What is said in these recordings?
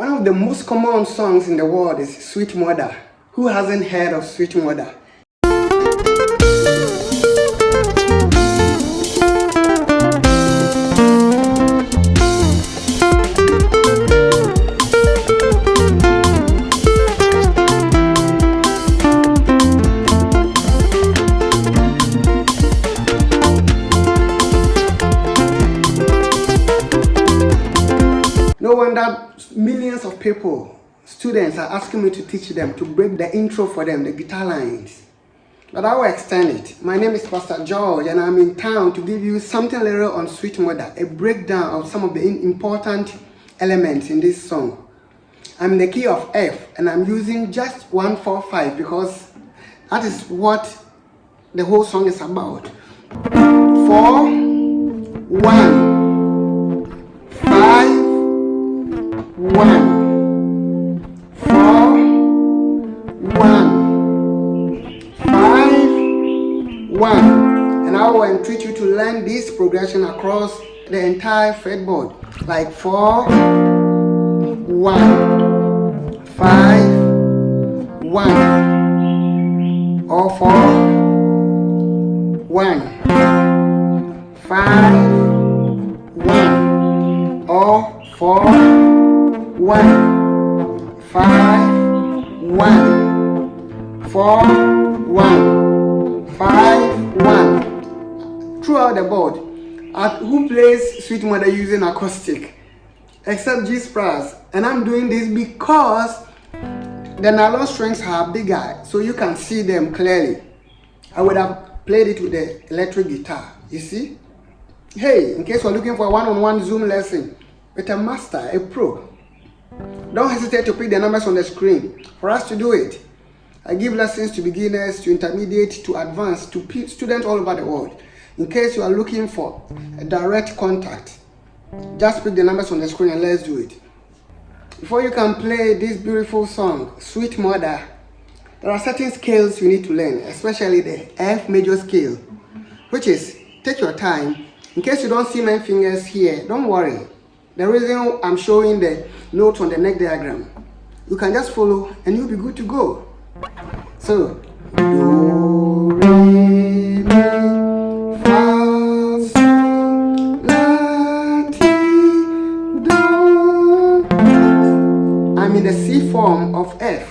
One of the most common songs in the world is Sweet Mother. Who hasn't heard of Sweet Mother? No wonder millions of people, students, are asking me to teach them, to break the intro for them, the guitar lines. But I will extend it. My name is Pastor George, and I'm in town to give you something little on Sweet Mother, a breakdown of some of the important elements in this song. I'm in the key of F, and I'm using just 1, 4, 5 because that is what the whole song is about. 4, 1, 5, 1, 4, 1, 5, 1. And I will entreat you to learn this progression across the entire fretboard, like 4, 1, 5, 1, or 4, 1, 5, 1, or 4, 1, 5, 1, 4, 1, 5, 1. Throughout the board. Who plays Sweet Mother using acoustic? Except Georgespratz. And I'm doing this because the nylon strings are bigger, so you can see them clearly. I would have played it with the electric guitar. You see? Hey, in case you're looking for a one-on-one Zoom lesson with a master, a pro, don't hesitate to pick the numbers on the screen for us to do it. I give lessons to beginners, to intermediate, to advanced, to students all over the world. In case you are looking for a direct contact, just pick the numbers on the screen and let's do it. Before you can play this beautiful song, Sweet Mother, there are certain scales you need to learn, especially the F major scale, which is, take your time. In case you don't see my fingers here, don't worry. The reason I'm showing the notes on the neck diagram, you can just follow and you'll be good to go. So, do, re, mi, fa, sol, la, ti, do. I'm in the C form of F,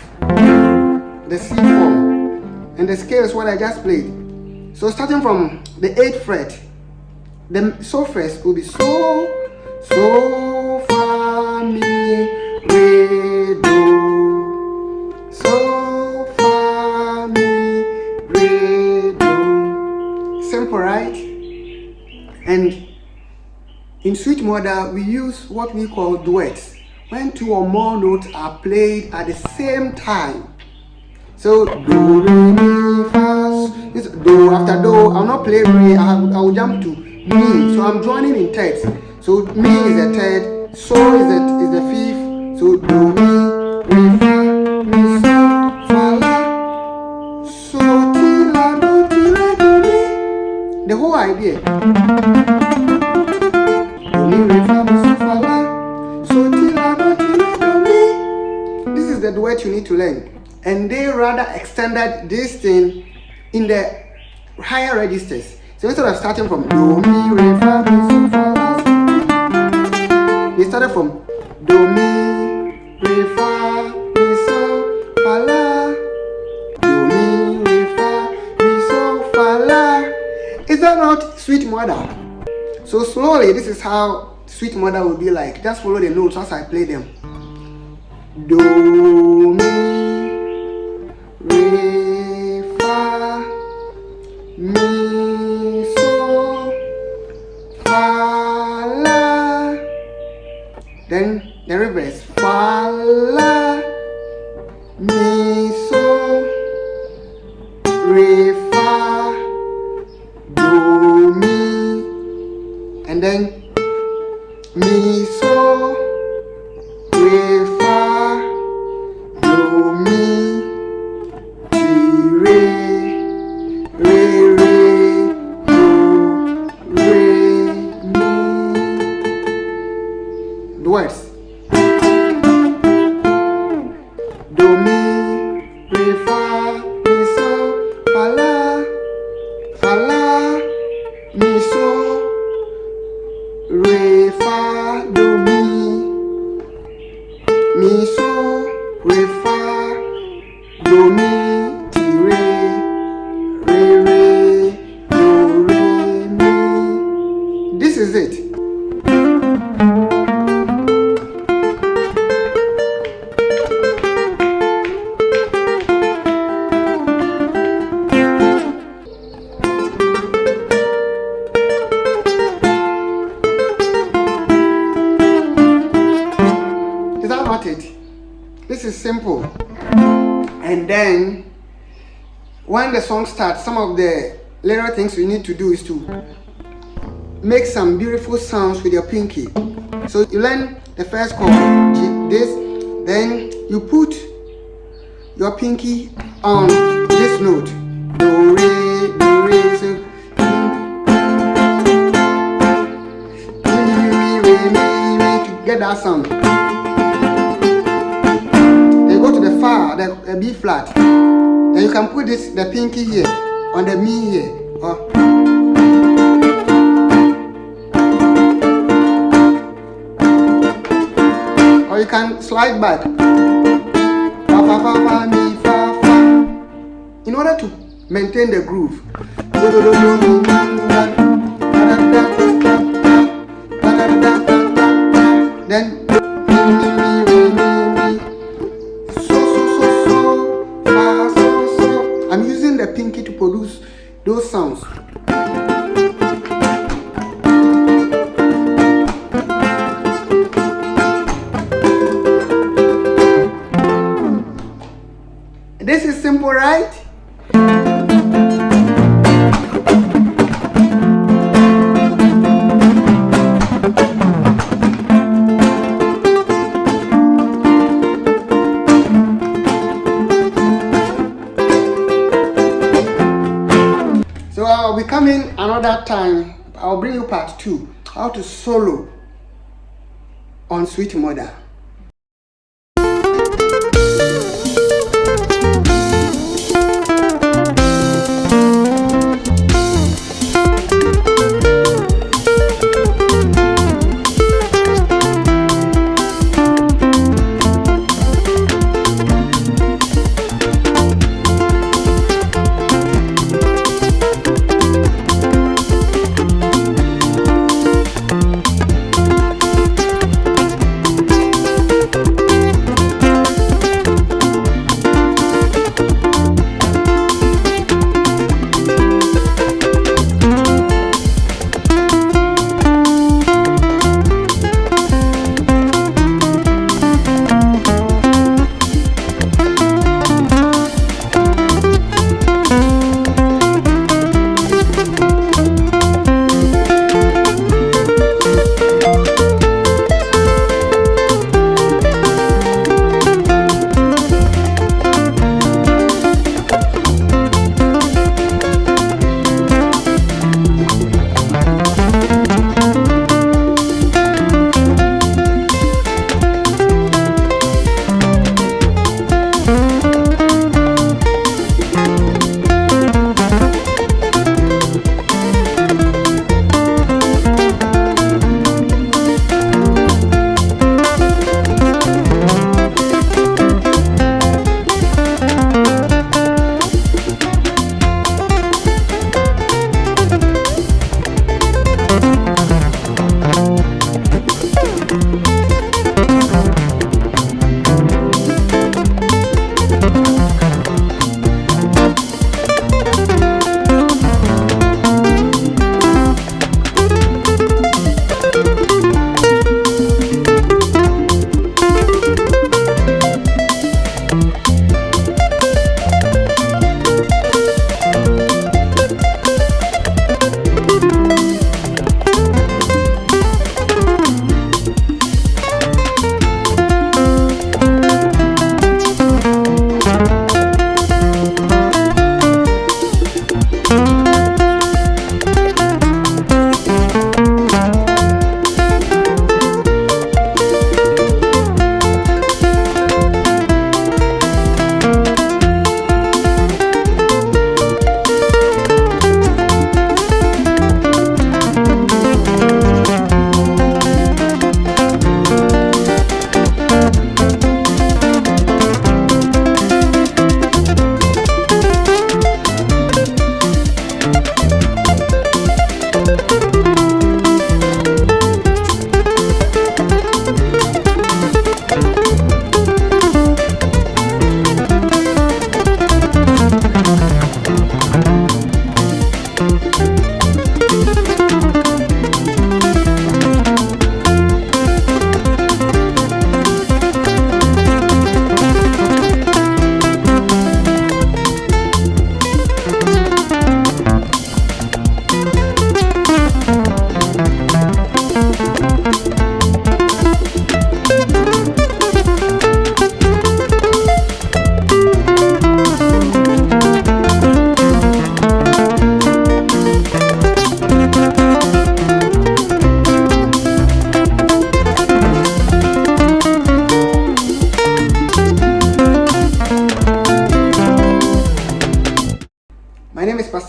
the C form, and the scale is what I just played. So starting from the 8th fret, the so first will be so, fa, mi, re, do. So, fa, mi, re, do. Simple, right? And in Sweet Mother, we use what we call duets, when 2 or more notes are played at the same time. So, do, re, mi, fa, this do after do. I'll not play re, I will jump to mi. So I'm joining in thirds. So mi is the third, so is the fifth. So do, mi, re, fa, mi, so, fa, la, so, ti, la, do, mi. The whole idea. Do, mi, re, fa, mi, so, fa, la, so, ti, la, do, mi. This is the duet you need to learn. And they rather extended this thing in the higher registers. So instead of starting from do, mi, re, fa, mi, so, fa, la, so, they started from do, mi, re, fa, mi, so, fa, la. Do, mi, re, fa, mi, so, fa, la. Is that not Sweet Mother? So slowly, this is how Sweet Mother will be like. Just follow the notes as I play them. Do, mi, re, fa, mi, so, fa, la. Then the reverse, fa, la, mi, so, re, fa, do, mi, and then mi, so, re, fa, do, mi, ti, re, re, do, re, mi. Duets. not it. This is simple. And then when the song starts, some of the little things you need to do is to make some beautiful sounds with your pinky. So you learn the first chord, this, then you put your pinky on this note. Do, re, do, re, so to get that sound. Then go to the fa, the B flat. Then you can put this, the pinky here, on the mi here. Or you can slide back. Fa, fa, fa, fa, mi, fa, fa. In order to maintain the groove. Then so. I'm using the pinky to produce those sounds. This is simple, right? So I'll be coming another time. I'll bring you part 2, how to solo on Sweet Mother.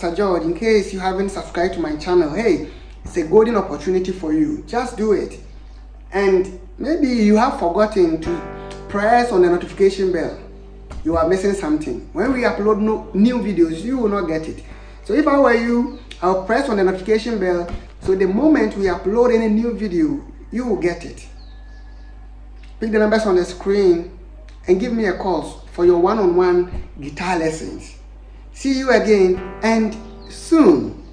Pastor George, in case you haven't subscribed to my channel, hey, it's a golden opportunity for you. Just do it. And maybe you have forgotten to press on the notification bell. You are missing something. When we upload new videos, you will not get it. So if I were you, I'll press on the notification bell, so the moment we upload any new video, you will get it. Pick the numbers on the screen and give me a call for your one-on-one guitar lessons. See you again and soon.